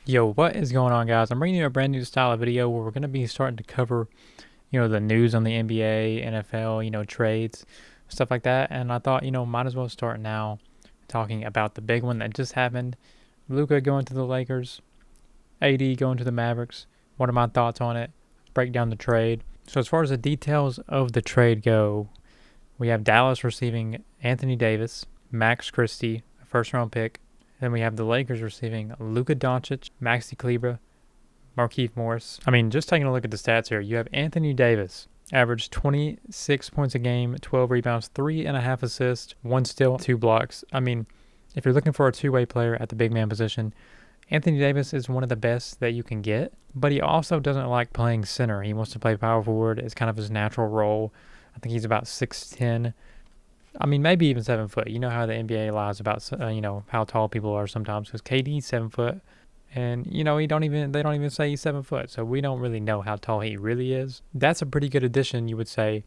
Yo, what is going on, guys? I'm bringing you a brand new style of video where we're going to be starting to cover, the news on the NBA, NFL, trades, stuff like that. And I thought, might as well start now talking about the big one that just happened. Luka going to the Lakers, AD going to the Mavericks. What are my thoughts on it? Break down the trade. So as far as the details of the trade go, we have Dallas receiving Anthony Davis, Max Christie, a first-round pick. Then we have the Lakers receiving Luka Doncic, Maxi Kleber, Markieff Morris. I mean, just taking a look at the stats here, you have Anthony Davis, averaged 26 points a game, 12 rebounds, 3.5 assists, 1 steal, 2 blocks. I mean, if you're looking for a two-way player at the big man position, Anthony Davis is one of the best that you can get, but he also doesn't like playing center. He wants to play power forward. It's kind of his natural role. I think he's about 6'10". I mean, maybe even 7 foot. You know how the NBA lies about, how tall people are sometimes. Because KD's 7 foot, and they don't even say he's 7 foot. So we don't really know how tall he really is. That's a pretty good addition, you would say,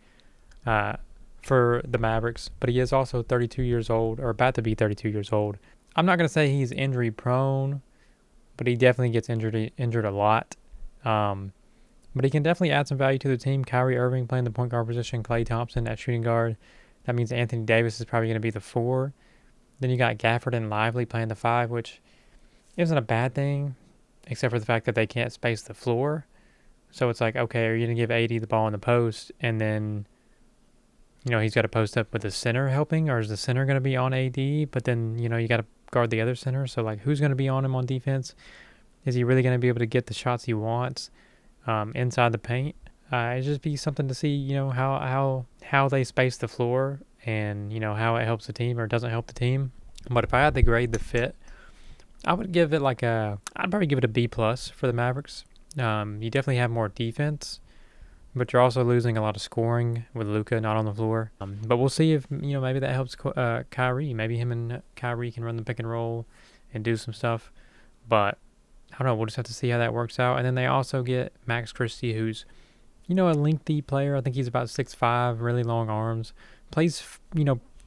for the Mavericks. But he is also 32 years old, or about to be 32 years old. I'm not gonna say he's injury prone, but he definitely gets injured a lot. But he can definitely add some value to the team. Kyrie Irving playing the point guard position, Klay Thompson at shooting guard. That means Anthony Davis is probably going to be the 4. Then you got Gafford and Lively playing the 5, which isn't a bad thing, except for the fact that they can't space the floor. So it's like, okay, are you going to give AD the ball in the post, and then, he's got to post up with the center helping, or is the center going to be on AD? But then, you got to guard the other center. So, like, who's going to be on him on defense? Is he really going to be able to get the shots he wants inside the paint? It'd just be something to see, how they space the floor and, how it helps the team or doesn't help the team. But if I had to grade the fit, I would give it I'd probably give it a B plus for the Mavericks. You definitely have more defense, but you're also losing a lot of scoring with Luka not on the floor. But we'll see if, maybe that helps Kyrie. Maybe him and Kyrie can run the pick and roll and do some stuff. But I don't know. We'll just have to see how that works out. And then they also get Max Christie, who's a lengthy player. I think he's about 6'5", really long arms. Plays,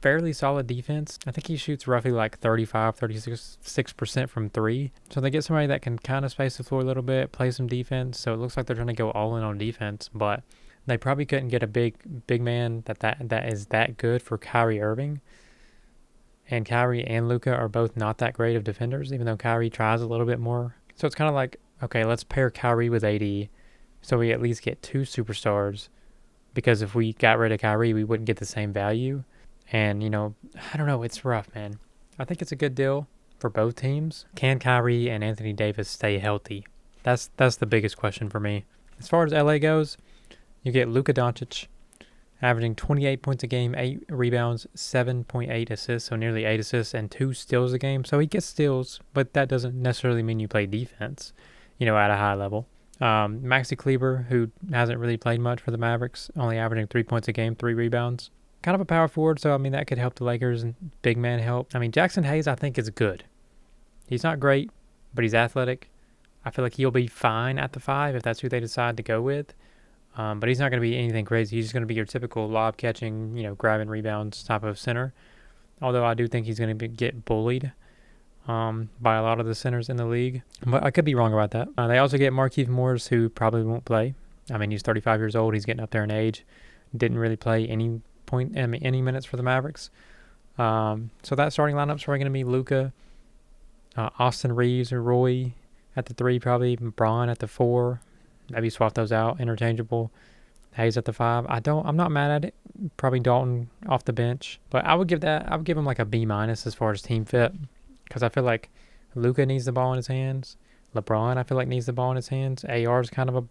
fairly solid defense. I think he shoots roughly like 36% from 3. So they get somebody that can kind of space the floor a little bit, play some defense. So it looks like they're trying to go all in on defense, but they probably couldn't get a big man that is that good for Kyrie Irving. And Kyrie and Luka are both not that great of defenders, even though Kyrie tries a little bit more. So it's kind of like, okay, let's pair Kyrie with AD. So we at least get 2 superstars, because if we got rid of Kyrie, we wouldn't get the same value. And, I don't know. It's rough, man. I think it's a good deal for both teams. Can Kyrie and Anthony Davis stay healthy? That's the biggest question for me. As far as LA goes, you get Luka Doncic averaging 28 points a game, 8 rebounds, 7.8 assists, so nearly 8 assists, and 2 steals a game. So he gets steals, but that doesn't necessarily mean you play defense, at a high level. Maxi Kleber, who hasn't really played much for the Mavericks, only averaging 3 points a game, 3 rebounds. Kind of a power forward, so, that could help the Lakers and big man help. Jackson Hayes, I think, is good. He's not great, but he's athletic. I feel like he'll be fine at the 5 if that's who they decide to go with. But he's not going to be anything crazy. He's just going to be your typical lob-catching, grabbing rebounds type of center. Although I do think he's going to get bullied by a lot of the centers in the league. But I could be wrong about that. They also get Markieff Morris, who probably won't play. He's 35 years old. He's getting up there in age. Didn't really play any minutes for the Mavericks. So that starting lineup's probably going to be Luka, Austin Reeves or Roy at the 3, probably Braun at the 4. Maybe swap those out, interchangeable. Hayes at the 5. I'm not mad at it. Probably Dalton off the bench, but I would give him like a B- as far as team fit, because I feel like Luka needs the ball in his hands. LeBron, I feel like, needs the ball in his hands. AR is kind of a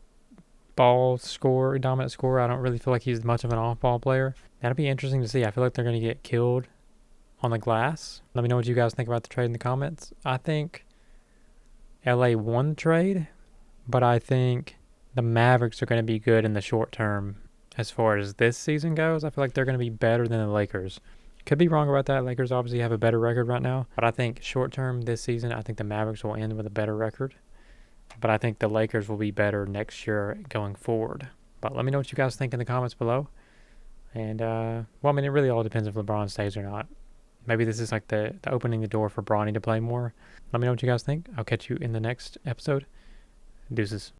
dominant scorer. I don't really feel like he's much of an off-ball player. That'll be interesting to see. I feel like they're going to get killed on the glass. Let me know what you guys think about the trade in the comments. I think LA won the trade, but I think the Mavericks are going to be good in the short term as far as this season goes. I feel like they're going to be better than the Lakers. Could be wrong about that. Lakers obviously have a better record right now, but I think short term this season, I think the Mavericks will end with a better record. But I think the Lakers will be better next year going forward. But let me know what you guys think in the comments below. And, it really all depends if LeBron stays or not. maybe this is like the opening the door for Bronny to play more. Let me know what you guys think. I'll catch you in the next episode. Deuces.